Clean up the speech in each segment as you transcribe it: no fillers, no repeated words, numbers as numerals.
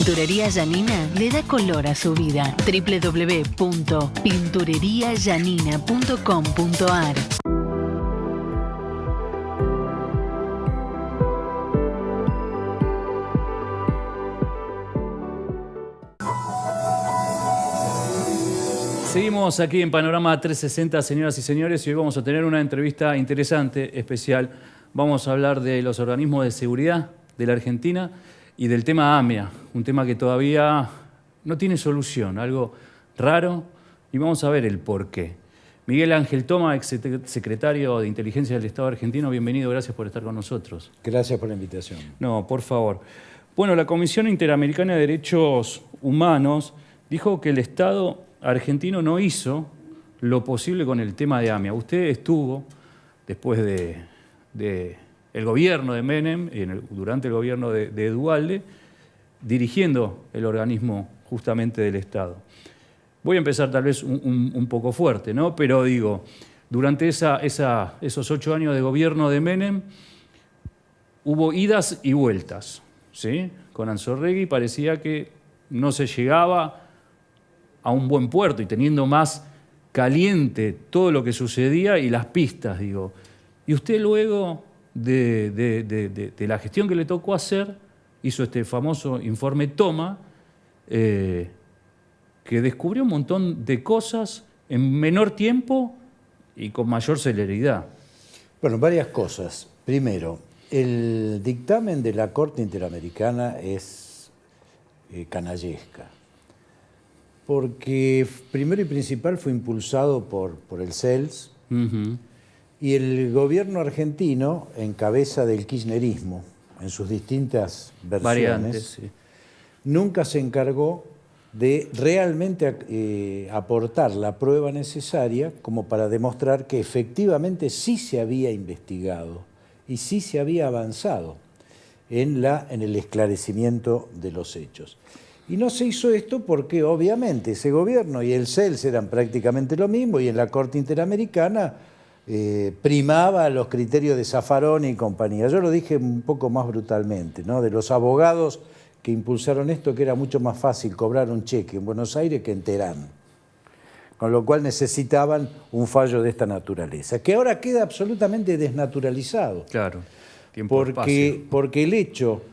Pinturería Yanina le da color a su vida. www.pintureriayanina.com.ar. Seguimos aquí en Panorama 360, señoras y señores, y hoy vamos a tener una entrevista interesante, especial. Vamos a hablar de los organismos de seguridad de la Argentina y del tema AMIA, un tema que todavía no tiene solución, algo raro, y vamos a ver el porqué. Miguel Ángel Toma, ex secretario de Inteligencia del Estado argentino, bienvenido, gracias por estar con nosotros. Gracias por la invitación. No, por favor. Bueno, la Comisión Interamericana de Derechos Humanos dijo que el Estado argentino no hizo lo posible con el tema de AMIA. Usted estuvo, después de el gobierno de Menem, durante el gobierno de Duhalde, dirigiendo el organismo justamente del Estado. Voy a empezar tal vez un poco fuerte, ¿no? Pero digo, durante esos 8 años de gobierno de Menem, hubo idas y vueltas, ¿sí? Con Anzoátegui parecía que no se llegaba a un buen puerto y teniendo más caliente todo lo que sucedía y las pistas, digo. Y usted luego de la gestión que le tocó hacer, hizo este famoso informe Toma, que descubrió un montón de cosas en menor tiempo y con mayor celeridad. Bueno, varias cosas. Primero, el dictamen de la Corte Interamericana es canallesca, porque primero y principal fue impulsado por el CELS, y el gobierno argentino, en cabeza del kirchnerismo, en sus distintas versiones, Variantes, sí, nunca se encargó de realmente aportar la prueba necesaria como para demostrar que efectivamente sí se había investigado y sí se había avanzado en el esclarecimiento de los hechos. Y no se hizo esto porque obviamente ese gobierno y el CELS eran prácticamente lo mismo, y en la Corte Interamericana primaba los criterios de Zaffaroni y compañía. Yo lo dije un poco más brutalmente, ¿no? De los abogados que impulsaron esto, que era mucho más fácil cobrar un cheque en Buenos Aires que en Teherán, con lo cual necesitaban un fallo de esta naturaleza, que ahora queda absolutamente desnaturalizado. Claro, tiempo, porque el hecho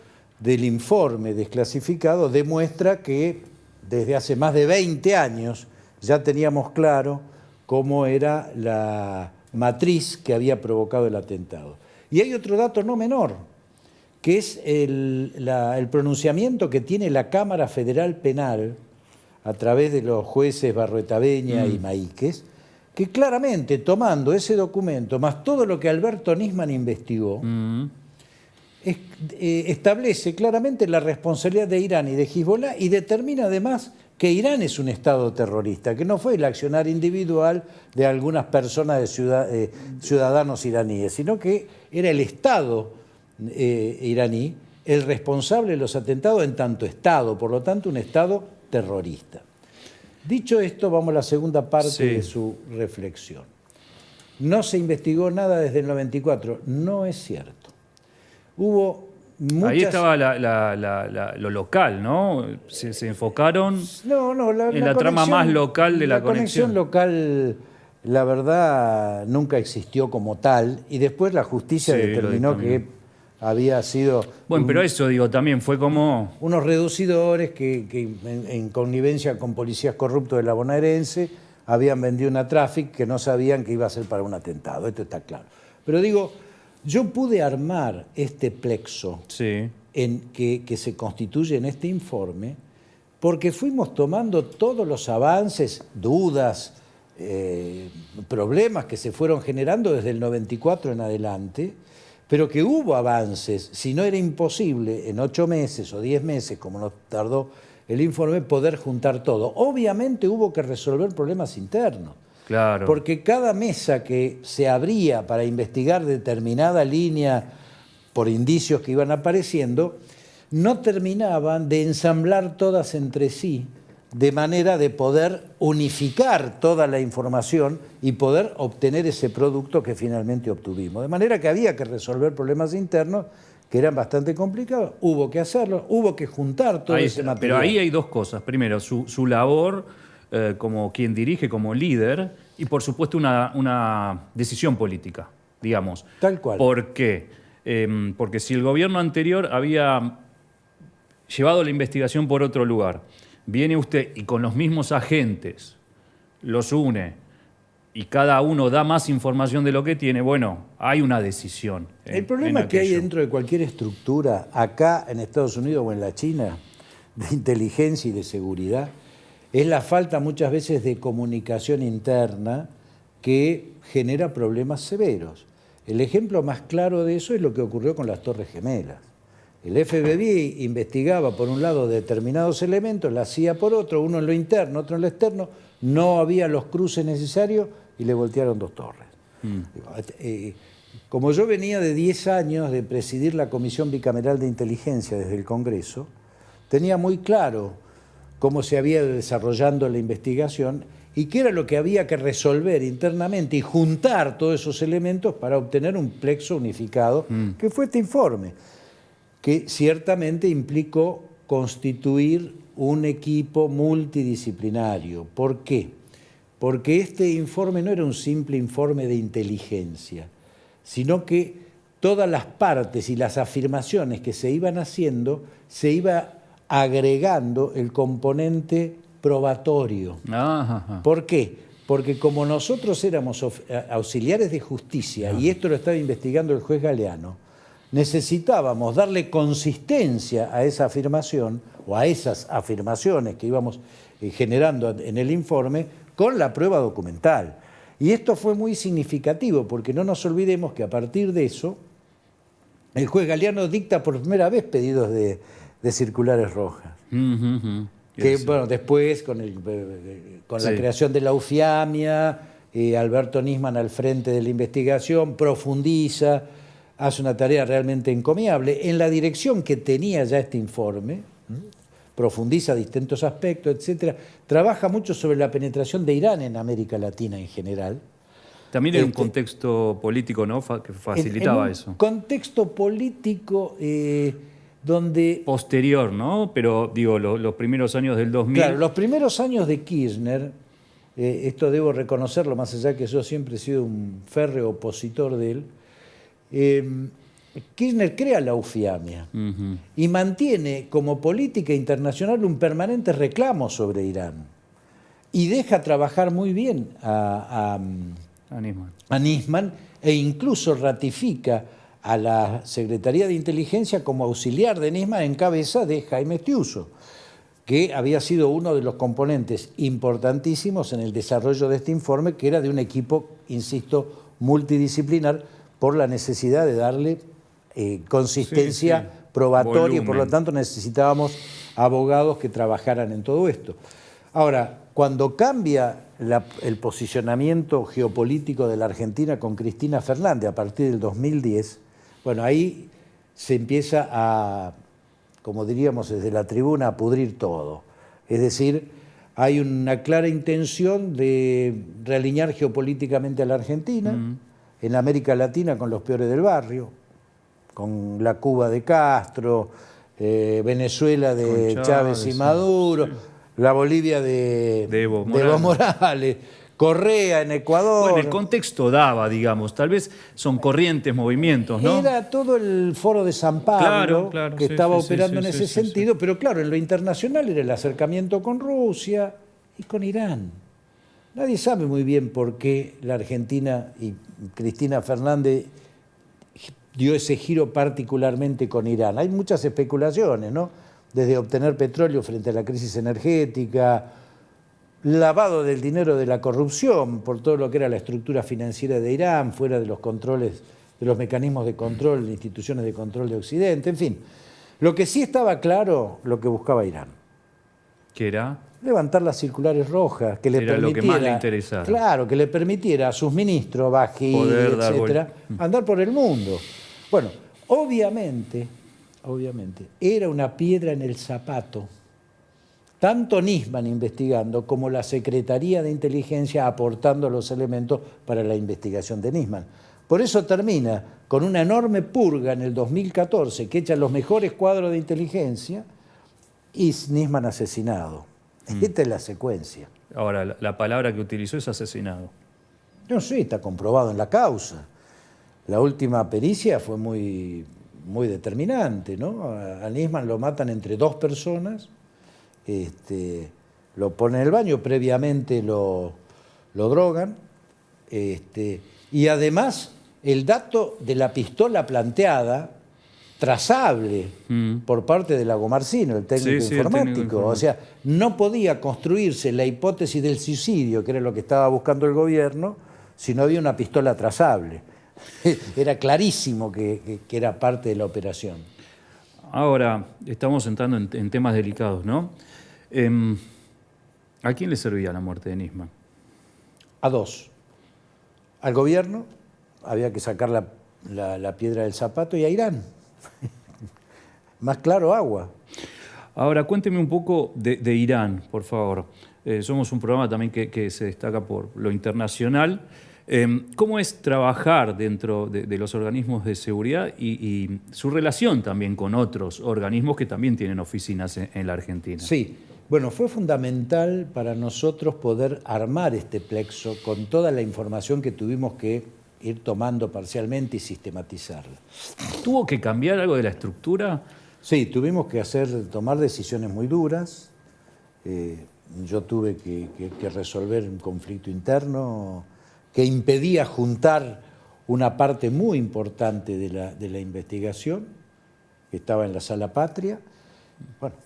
del informe desclasificado demuestra que desde hace más de 20 años ya teníamos claro cómo era la matriz que había provocado el atentado. Y hay otro dato no menor, que es el pronunciamiento que tiene la Cámara Federal Penal a través de los jueces Barroetaveña y Maíquez, que claramente, tomando ese documento, más todo lo que Alberto Nisman investigó, establece claramente la responsabilidad de Irán y de Hezbollah, y determina además que Irán es un Estado terrorista, que no fue el accionar individual de algunas personas, de ciudadanos iraníes, sino que era el Estado iraní el responsable de los atentados en tanto Estado, por lo tanto un Estado terrorista. Dicho esto, vamos a la segunda parte de su reflexión. No se investigó nada desde el 94, no es cierto. Hubo muchas... Ahí estaba lo local, ¿no? Se enfocaron en la trama más local de la conexión. La conexión local, la verdad, nunca existió como tal, y después la justicia determinó que había sido... Bueno, pero eso, digo, también fue como... unos reducidores que en connivencia con policías corruptos de la bonaerense habían vendido una Traffic que no sabían que iba a ser para un atentado, esto está claro. Pero digo, yo pude armar este plexo que se constituye en este informe porque fuimos tomando todos los avances, dudas, problemas que se fueron generando desde el 94 en adelante, pero que hubo avances. Si no era imposible en 8 meses o 10 meses, como nos tardó el informe, poder juntar todo. Obviamente hubo que resolver problemas internos. Claro. Porque cada mesa que se abría para investigar determinada línea por indicios que iban apareciendo, no terminaban de ensamblar todas entre sí, de manera de poder unificar toda la información y poder obtener ese producto que finalmente obtuvimos. De manera que había que resolver problemas internos que eran bastante complicados, hubo que hacerlo, hubo que juntar todo ese material. Pero ahí hay dos cosas. Primero, su labor como quien dirige, como líder, y por supuesto una decisión política, digamos. Tal cual. ¿Por qué? Porque si el gobierno anterior había llevado la investigación por otro lugar, viene usted y con los mismos agentes los une y cada uno da más información de lo que tiene, bueno, hay una decisión. El problema que hay dentro de cualquier estructura, acá en Estados Unidos o en la China, de inteligencia y de seguridad, es la falta muchas veces de comunicación interna que genera problemas severos. El ejemplo más claro de eso es lo que ocurrió con las Torres Gemelas. El FBI investigaba por un lado determinados elementos, la CIA por otro, uno en lo interno, otro en lo externo, no había los cruces necesarios y le voltearon 2 torres. Como yo venía de 10 años de presidir la Comisión Bicameral de Inteligencia desde el Congreso, tenía muy claro cómo se había ido desarrollando la investigación y qué era lo que había que resolver internamente y juntar todos esos elementos para obtener un plexo unificado, que fue este informe, que ciertamente implicó constituir un equipo multidisciplinario. ¿Por qué? Porque este informe no era un simple informe de inteligencia, sino que todas las partes y las afirmaciones que se iban haciendo, se iba agregando el componente probatorio. Ajá. ¿Por qué? Porque como nosotros éramos auxiliares de justicia, y esto lo estaba investigando el juez Galeano, necesitábamos darle consistencia a esa afirmación o a esas afirmaciones que íbamos generando en el informe con la prueba documental. Y esto fue muy significativo porque no nos olvidemos que a partir de eso el juez Galeano dicta por primera vez pedidos de circulares rojas. Que bueno, después con la creación de la UFIAMIA, Alberto Nisman al frente de la investigación profundiza, hace una tarea realmente encomiable en la dirección que tenía ya este informe, profundiza distintos aspectos, etcétera. Trabaja mucho sobre la penetración de Irán en América Latina en general. También en un contexto político, ¿no?, que facilitaba eso. Contexto político donde... Posterior, ¿no? Pero digo, los primeros años del 2000... Claro, los primeros años de Kirchner, esto debo reconocerlo, más allá que yo siempre he sido un férreo opositor de él, Kirchner crea la UFIAMIA y mantiene como política internacional un permanente reclamo sobre Irán y deja trabajar muy bien a Nisman e incluso ratifica a la Secretaría de Inteligencia como auxiliar de Nisman en cabeza de Jaime Estiuso, que había sido uno de los componentes importantísimos en el desarrollo de este informe, que era de un equipo, insisto, multidisciplinar, por la necesidad de darle consistencia probatoria, volumen. Y por lo tanto necesitábamos abogados que trabajaran en todo esto. Ahora, cuando cambia el posicionamiento geopolítico de la Argentina con Cristina Fernández a partir del 2010, bueno, ahí se empieza a, como diríamos desde la tribuna, a pudrir todo. Es decir, hay una clara intención de realinear geopolíticamente a la Argentina, en América Latina con los peores del barrio, con la Cuba de Castro, Venezuela de Chávez y Maduro, la Bolivia de Evo Morales, Correa en Ecuador. Bueno, el contexto daba, digamos, tal vez son corrientes, movimientos, ¿no? Era todo el foro de San Pablo que estaba operando en ese sentido, pero claro, en lo internacional era el acercamiento con Rusia y con Irán. Nadie sabe muy bien por qué la Argentina y Cristina Fernández dio ese giro particularmente con Irán. Hay muchas especulaciones, ¿no? Desde obtener petróleo frente a la crisis energética, lavado del dinero de la corrupción por todo lo que era la estructura financiera de Irán, fuera de los controles, de los mecanismos de control, de instituciones de control de Occidente, en fin. Lo que sí estaba claro, lo que buscaba Irán. ¿Qué era? Levantar las circulares rojas, que le era permitiera, lo que más le interesaba. Claro, que le permitiera a sus ministros, Bajir, etcétera, andar por el mundo. Bueno, obviamente, era una piedra en el zapato, tanto Nisman investigando como la Secretaría de Inteligencia aportando los elementos para la investigación de Nisman. Por eso termina con una enorme purga en el 2014 que echa los mejores cuadros de inteligencia y Nisman asesinado. Esta es la secuencia. Ahora, la palabra que utilizó es asesinado. No sé, está comprobado en la causa. La última pericia fue muy determinante, ¿no? A Nisman lo matan entre 2 personas, lo ponen en el baño, previamente lo drogan, y además el dato de la pistola planteada, trazable por parte de Lagomarsino, el técnico informático. O sea, no podía construirse la hipótesis del suicidio, que era lo que estaba buscando el gobierno, si no había una pistola trazable. Era clarísimo que era parte de la operación. Ahora, estamos entrando en temas delicados, ¿no? ¿A quién le servía la muerte de Nisman? A 2. Al gobierno, había que sacar la piedra del zapato, y a Irán. Más claro, agua. Ahora, cuénteme un poco de Irán, por favor. Somos un programa también que se destaca por lo internacional. ¿Cómo es trabajar dentro de los organismos de seguridad y su relación también con otros organismos que también tienen oficinas en la Argentina? Sí, bueno, fue fundamental para nosotros poder armar este plexo con toda la información que tuvimos que ir tomando parcialmente y sistematizarla. ¿Tuvo que cambiar algo de la estructura? Sí, tuvimos que tomar decisiones muy duras. Yo tuve que resolver un conflicto interno que impedía juntar una parte muy importante de la investigación, que estaba en la Sala Patria. Bueno,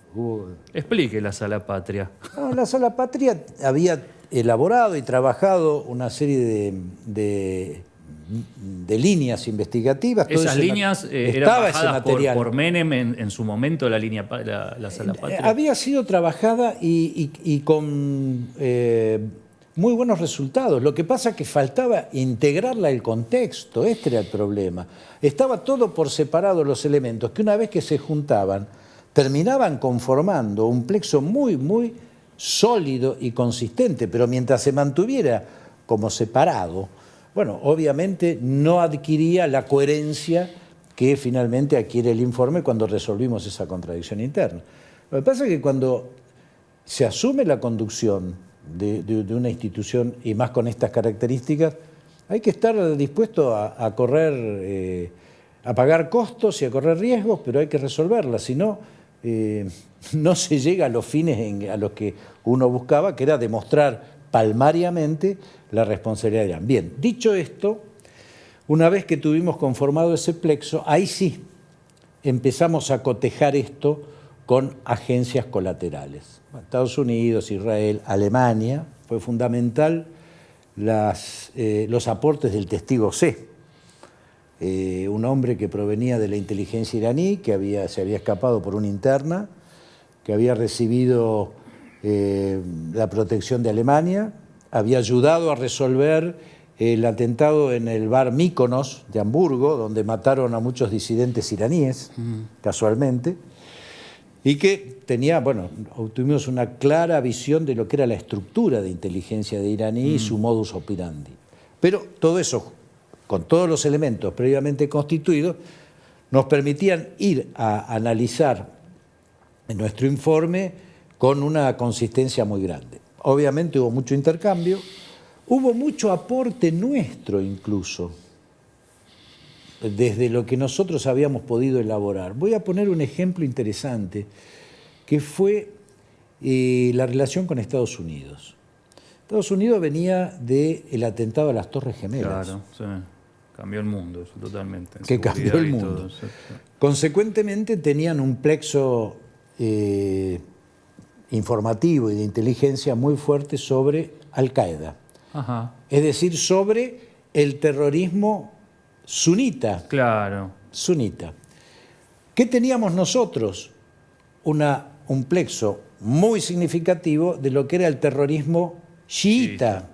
Explique la Sala Patria. No, la Sala Patria había elaborado y trabajado una serie de líneas investigativas. Esas líneas eran bajadas por Menem en su momento, la Sala Patria. Había sido trabajada y con muy buenos resultados. Lo que pasa es que faltaba integrarla al contexto. Este era el problema. Estaba todo por separado, los elementos, que una vez que se juntaban, terminaban conformando un plexo muy, muy sólido y consistente, pero mientras se mantuviera como separado, bueno, obviamente no adquiría la coherencia que finalmente adquiere el informe cuando resolvimos esa contradicción interna. Lo que pasa es que cuando se asume la conducción de una institución, y más con estas características, hay que estar dispuesto a correr, a pagar costos y a correr riesgos, pero hay que resolverlas, si no, no se llega a los fines a los que uno buscaba, que era demostrar palmariamente la responsabilidad de Irán. Bien, dicho esto, una vez que tuvimos conformado ese plexo, ahí sí empezamos a cotejar esto con agencias colaterales. Estados Unidos, Israel, Alemania, fue fundamental los aportes del testigo C, un hombre que provenía de la inteligencia iraní, que se había escapado por una interna, que había recibido la protección de Alemania, había ayudado a resolver el atentado en el bar Mykonos de Hamburgo, donde mataron a muchos disidentes iraníes, casualmente, y que obtuvimos una clara visión de lo que era la estructura de inteligencia de iraní y su modus operandi. Pero todo eso, con todos los elementos previamente constituidos, nos permitían ir a analizar en nuestro informe con una consistencia muy grande. Obviamente hubo mucho intercambio, hubo mucho aporte nuestro incluso, desde lo que nosotros habíamos podido elaborar. Voy a poner un ejemplo interesante, que fue la relación con Estados Unidos. Estados Unidos venía del atentado a las Torres Gemelas. Claro, sí. Cambió el mundo, eso totalmente. Que cambió el mundo. Todo, sí. Consecuentemente tenían un plexo informativo y de inteligencia muy fuerte sobre Al-Qaeda. Ajá. Es decir, sobre el terrorismo sunita. Claro. Sunita. ¿Qué teníamos nosotros? Un plexo muy significativo de lo que era el terrorismo chiita.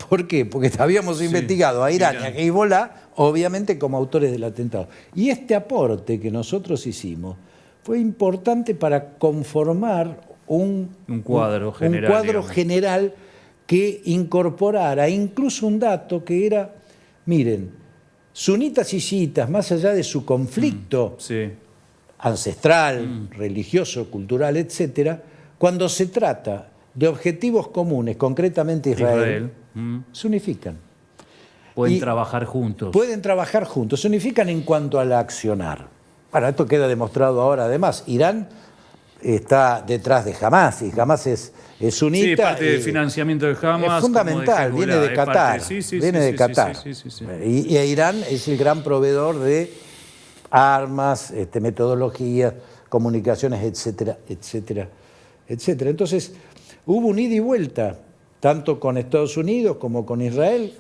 ¿Por qué? Porque habíamos investigado a Irán y a Hezbollah, obviamente como autores del atentado. Y este aporte que nosotros hicimos fue importante para conformar un cuadro general que incorporara incluso un dato que era, miren, sunitas y chiitas, más allá de su conflicto Sí. ancestral, religioso, cultural, etcétera, cuando se trata de objetivos comunes, concretamente Israel, se unifican. Pueden Y trabajar juntos. Pueden trabajar juntos, se unifican en cuanto al accionar. Bueno, esto queda demostrado ahora. Además, Irán está detrás de Hamás, y Hamás es sunita. Sí, parte del financiamiento de Hamas. Es fundamental, como de viene de Hezbollah, Qatar. es parte- sí, Viene de Qatar. sí. Y Irán es el gran proveedor de armas, metodologías, comunicaciones, etcétera, etcétera, etcétera. Entonces, hubo un ida y vuelta, tanto con Estados Unidos como con Israel.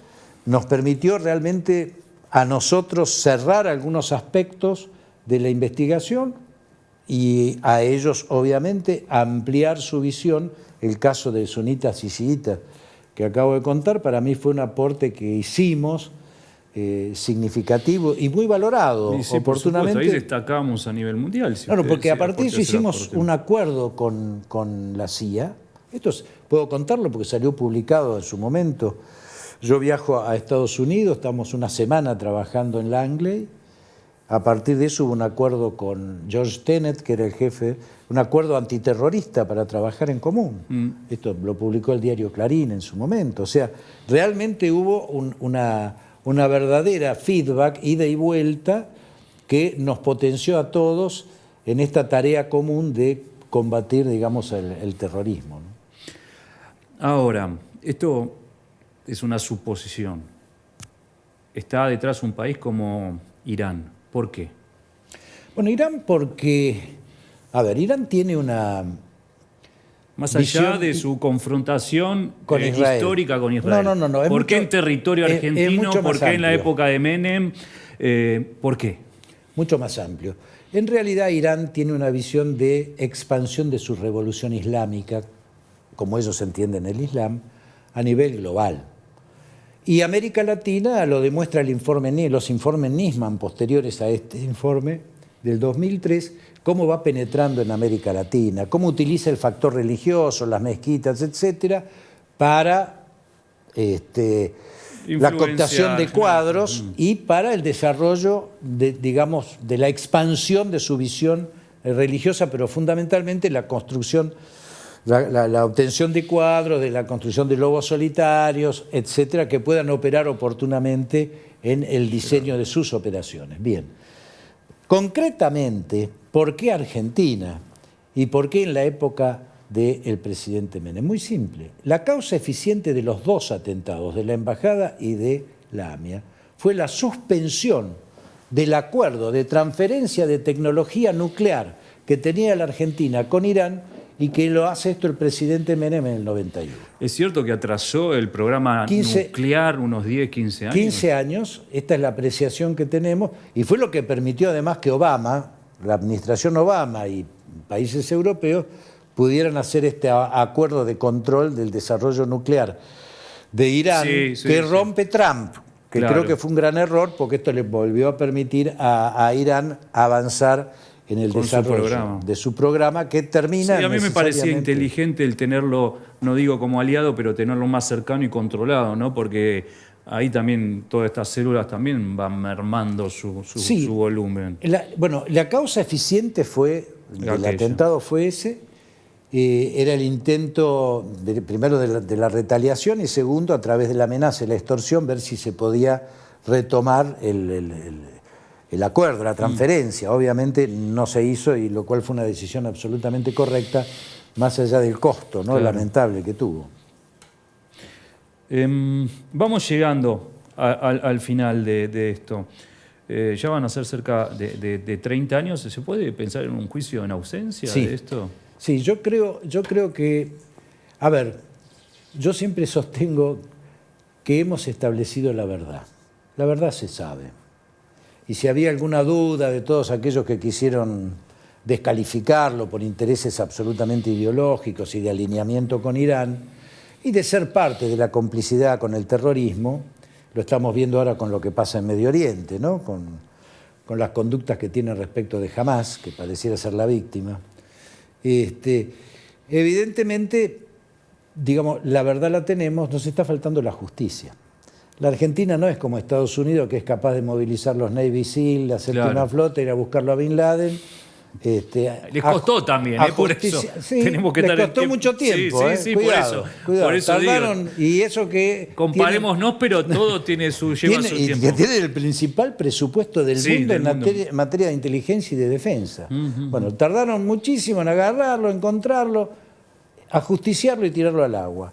Nos permitió realmente a nosotros cerrar algunos aspectos de la investigación y a ellos, obviamente, ampliar su visión. El caso de sunitas y chiitas que acabo de contar, para mí fue un aporte que hicimos significativo y muy valorado Y sí, oportunamente. por supuesto, ahí destacamos a nivel mundial. Si Claro, ustedes porque a hicieron partir de eso aporte, hacer hicimos aporte. un acuerdo con la CIA. Puedo contarlo porque salió publicado en su momento. Yo viajo a Estados Unidos, estamos una semana trabajando en Langley. A partir de eso hubo un acuerdo con George Tenet, que era el jefe, un acuerdo antiterrorista para trabajar en común. Esto lo publicó el diario Clarín en su momento. O sea, realmente hubo una verdadera feedback, ida y vuelta, que nos potenció a todos en esta tarea común de combatir, digamos, el terrorismo, ¿no? Ahora, esto es una suposición. Está detrás un país como Irán. ¿Por qué? Bueno, Irán porque, a ver, Irán tiene una Más allá visión de su confrontación con Israel. histórica con Israel. No. Es ¿Por qué mucho- en territorio es argentino? mucho ¿Por más qué en la amplio. época de Menem? ¿Por qué? Mucho más amplio. En realidad, Irán tiene una visión de expansión de su revolución islámica, como ellos entienden el Islam, a nivel global. Y América Latina lo demuestra los informes Nisman posteriores a este informe del 2003, cómo va penetrando en América Latina, cómo utiliza el factor religioso, las mezquitas, etcétera, para la cooptación de cuadros y para el desarrollo de la expansión de su visión religiosa, pero fundamentalmente la construcción, la obtención de cuadros, de la construcción de lobos solitarios, etcétera, que puedan operar oportunamente en el diseño de sus operaciones. Bien. Concretamente, ¿por qué Argentina? ¿Y por qué en la época del presidente Menem? Muy simple. La causa eficiente de los dos atentados, de la Embajada y de la AMIA, fue la suspensión del acuerdo de transferencia de tecnología nuclear que tenía la Argentina con Irán y que lo hace esto el presidente Menem en el 91. ¿Es cierto que atrasó el programa 15 nuclear unos 10, 15 años? 15 años, esta es la apreciación que tenemos, y fue lo que permitió además que Obama, la administración Obama y países europeos pudieran hacer este acuerdo de control del desarrollo nuclear de Irán, que rompe Trump, que Claro. creo que fue un gran error, porque esto le volvió a permitir a Irán avanzar en el Con su desarrollo programa. de su programa, que termina Sí, a mí me parecía necesariamente- inteligente el tenerlo, no digo como aliado, pero tenerlo más cercano y controlado, ¿no? Porque ahí también todas estas células también van mermando su Sí. volumen. La causa eficiente del Aquella. atentado fue ese. Era el intento, primero, de la retaliación y segundo, a través de la amenaza y la extorsión, ver si se podía retomar el acuerdo, la transferencia. Obviamente no se hizo, y lo cual fue una decisión absolutamente correcta, más allá del costo, ¿no? Claro. Lamentable que tuvo. Vamos llegando al final de esto. Ya van a ser cerca de 30 años. ¿Se puede pensar en un juicio en ausencia Sí. de esto? Sí, yo creo que, a ver, yo siempre sostengo que hemos establecido la verdad. La verdad se sabe. Y si había alguna duda de todos aquellos que quisieron descalificarlo por intereses absolutamente ideológicos y de alineamiento con Irán, y de ser parte de la complicidad con el terrorismo, lo estamos viendo ahora con lo que pasa en Medio Oriente, ¿no? Con las conductas que tiene respecto de Hamás, que pareciera ser la víctima. Evidentemente, digamos, la verdad la tenemos, nos está faltando la justicia. La Argentina no es como Estados Unidos, que es capaz de movilizar los Navy SEAL, la séptima flota, ir a buscarlo a Bin Laden. Les costó también, por eso sí, tenemos que les estar costó mucho tiempo. Sí, cuidado, por eso tardaron, digo, y eso que comparémonos, pero todo lleva su tiempo. Que tiene el principal presupuesto del mundo en materia de inteligencia y de defensa. Bueno, tardaron muchísimo en agarrarlo, encontrarlo, ajusticiarlo y tirarlo al agua.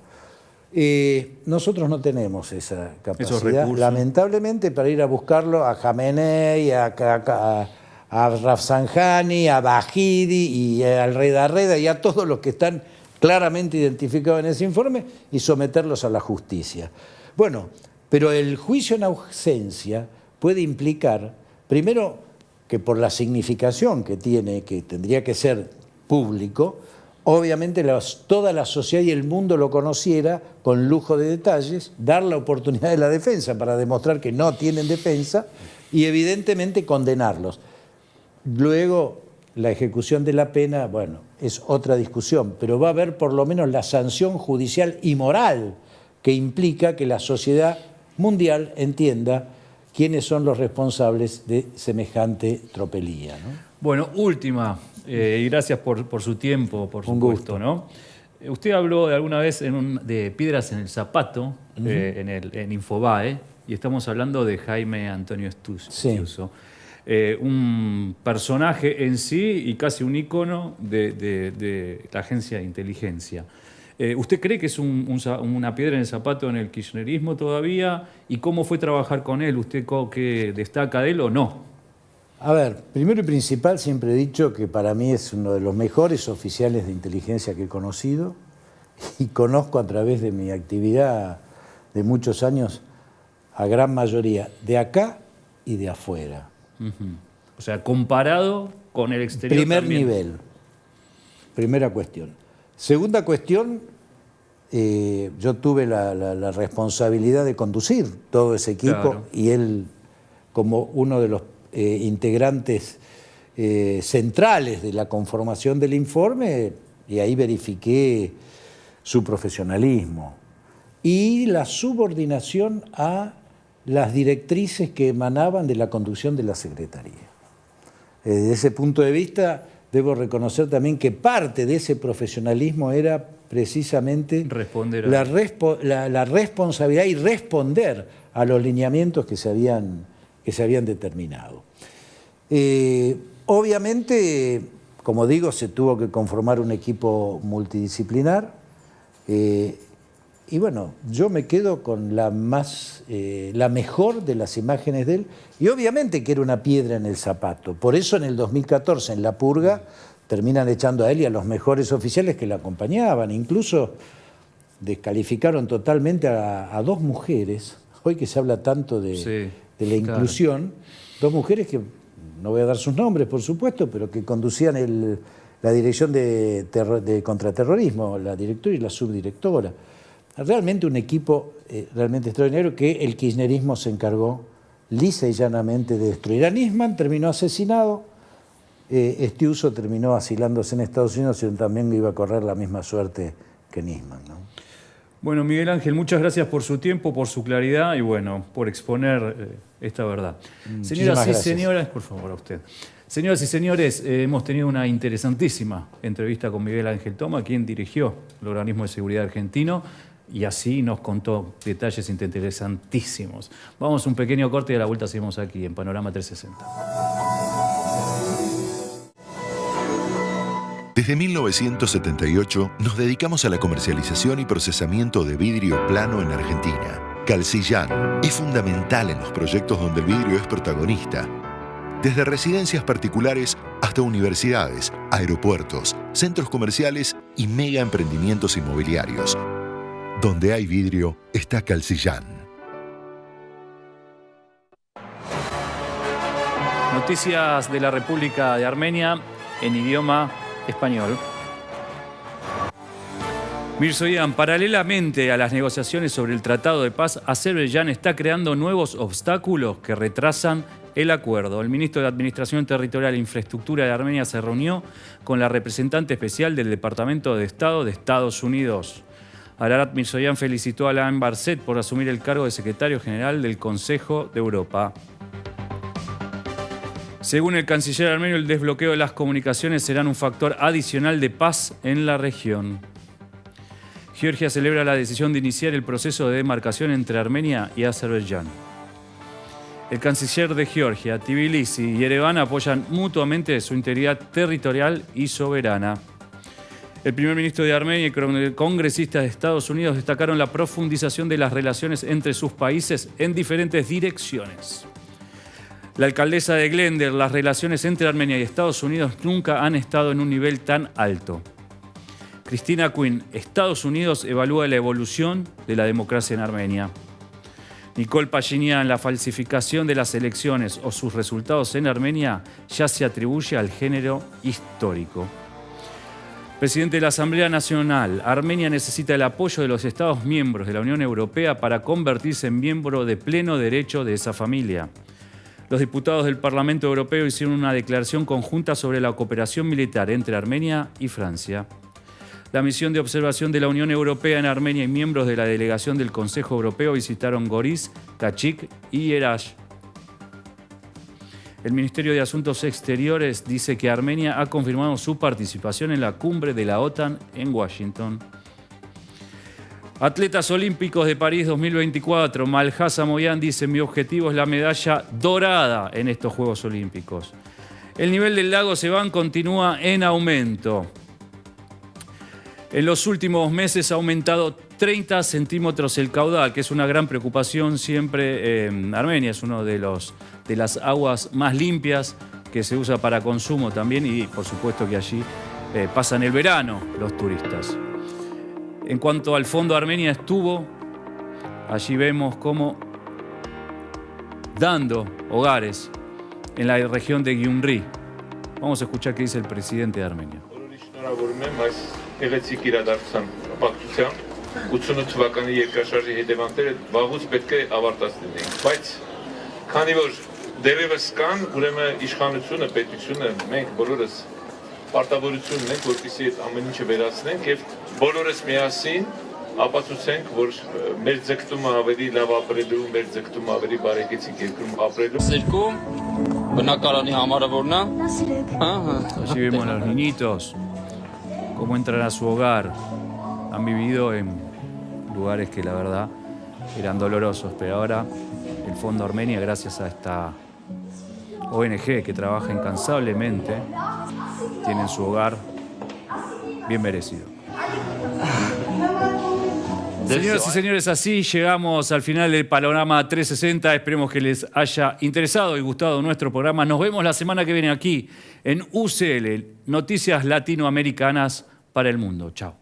Nosotros no tenemos esa capacidad, lamentablemente, para ir a buscarlo a Jamenei, a Rafsanjani, a Bahidi y al Reda Reda y a todos los que están claramente identificados en ese informe y someterlos a la justicia. Bueno, pero el juicio en ausencia puede implicar, primero, que por la significación que tiene, que tendría que ser público, obviamente toda la sociedad y el mundo lo conociera con lujo de detalles, dar la oportunidad de la defensa para demostrar que no tienen defensa y evidentemente condenarlos. Luego, la ejecución de la pena, bueno, es otra discusión, pero va a haber por lo menos la sanción judicial y moral que implica que la sociedad mundial entienda quiénes son los responsables de semejante tropelía, ¿no? Bueno, última, y gracias por su tiempo, por supuesto, ¿no? Usted habló alguna vez de piedras en el zapato, en Infobae, y estamos hablando de Jaime Antonio Estiuso. Un personaje en sí y casi un ícono de la agencia de inteligencia. ¿Usted cree que es una piedra en el zapato en el kirchnerismo todavía? ¿Y cómo fue trabajar con él? ¿Usted qué destaca de él o no? A ver, primero y principal, siempre he dicho que para mí es uno de los mejores oficiales de inteligencia que he conocido y conozco a través de mi actividad de muchos años a gran mayoría de acá y de afuera. O sea, comparado con el exterior también. Nivel. Primera cuestión. Segunda cuestión, yo tuve la responsabilidad de conducir todo ese equipo y él, como uno de los integrantes centrales de la conformación del informe, y ahí verifiqué su profesionalismo y la subordinación a las directrices que emanaban de la conducción de la Secretaría. Desde ese punto de vista, debo reconocer también que parte de ese profesionalismo era precisamente la responsabilidad y responder a los lineamientos que se habían determinado. Obviamente, como digo, se tuvo que conformar un equipo multidisciplinar. Y bueno, yo me quedo con la mejor de las imágenes de él, y obviamente que era una piedra en el zapato. Por eso en el 2014, en la purga, terminan echando a él y a los mejores oficiales que la acompañaban. Incluso descalificaron totalmente a dos mujeres, hoy que se habla tanto de la inclusión, dos mujeres que, no voy a dar sus nombres por supuesto, pero que conducían la dirección de contraterrorismo, la directora y la subdirectora. Realmente un equipo realmente extraordinario que el kirchnerismo se encargó lisa y llanamente de destruir. A Nisman terminó asesinado, Estiuso terminó asilándose en Estados Unidos y también iba a correr la misma suerte que Nisman, ¿no? Bueno, Miguel Ángel, muchas gracias por su tiempo, por su claridad y bueno, por exponer esta verdad. Señoras y señores, por favor, a usted. Señoras y señores, hemos tenido una interesantísima entrevista con Miguel Ángel Toma, quien dirigió el Organismo de Seguridad Argentino, y así nos contó detalles interesantísimos. Vamos a un pequeño corte y a la vuelta seguimos aquí en Panorama 360. Desde 1978 nos dedicamos a la comercialización y procesamiento de vidrio plano en Argentina. Calcillán es fundamental en los proyectos donde el vidrio es protagonista. Desde residencias particulares hasta universidades, aeropuertos, centros comerciales y mega emprendimientos inmobiliarios. Donde hay vidrio, está Calcillán. Noticias de la República de Armenia en idioma español. Mirzoyan, paralelamente a las negociaciones sobre el Tratado de Paz, Azerbaiyán está creando nuevos obstáculos que retrasan el acuerdo. El ministro de Administración Territorial e Infraestructura de Armenia se reunió con la representante especial del Departamento de Estado de Estados Unidos. Ararat Mirzoyan felicitó a Alain Berset por asumir el cargo de secretario general del Consejo de Europa. Según el canciller armenio, el desbloqueo de las comunicaciones será un factor adicional de paz en la región. Georgia celebra la decisión de iniciar el proceso de demarcación entre Armenia y Azerbaiyán. El canciller de Georgia, Tbilisi y Ereván apoyan mutuamente su integridad territorial y soberana. El primer ministro de Armenia y congresistas de Estados Unidos destacaron la profundización de las relaciones entre sus países en diferentes direcciones. La alcaldesa de Glender, las relaciones entre Armenia y Estados Unidos nunca han estado en un nivel tan alto. Christina Quinn, Estados Unidos evalúa la evolución de la democracia en Armenia. Nicole Pashinyan, la falsificación de las elecciones o sus resultados en Armenia ya se atribuye al género histórico. Presidente de la Asamblea Nacional, Armenia necesita el apoyo de los Estados miembros de la Unión Europea para convertirse en miembro de pleno derecho de esa familia. Los diputados del Parlamento Europeo hicieron una declaración conjunta sobre la cooperación militar entre Armenia y Francia. La misión de observación de la Unión Europea en Armenia y miembros de la delegación del Consejo Europeo visitaron Goris, Kachik y Erash. El Ministerio de Asuntos Exteriores dice que Armenia ha confirmado su participación en la cumbre de la OTAN en Washington. Atletas olímpicos de París 2024. Malha Samoyan dice: mi objetivo es la medalla dorada en estos Juegos Olímpicos. El nivel del lago Sevan continúa en aumento. En los últimos meses ha aumentado 30 centímetros el caudal, que es una gran preocupación siempre en Armenia. Es una de las aguas más limpias que se usa para consumo también y por supuesto que allí pasan el verano los turistas. En cuanto al fondo, Armenia estuvo, allí vemos cómo dando hogares en la región de Gyumri. Vamos a escuchar qué dice el presidente de Armenia. 88 թվականի երկրաշարժի հետևանքները վաղուց պետք է ավարտած լինեին, բայց քանի որ դեռևս կան, ուրեմն իշխանությունը, պետությունը, մենք բոլորս պարտավորություն ունենք, որպեսզի այդ ամեն ինչը վերացնենք եւ բոլորս միասին ապացուցենք, որ մեր ձգտումը ավելի լավ ապրելու, մեր ձգտումը ավելի բարեկեցիկ երկրում ապրելու։ Երկու բնակարանի համարը որն է։ Allí vemos a los niñitos cómo entran a su hogar. Han vivido en lugares que la verdad eran dolorosos, pero ahora el Fondo Armenia, gracias a esta ONG que trabaja incansablemente, tienen su hogar bien merecido. Señoras y señores, así llegamos al final del Panorama 360. Esperemos que les haya interesado y gustado nuestro programa. Nos vemos la semana que viene aquí en UCL, Noticias Latinoamericanas para el Mundo. Chao.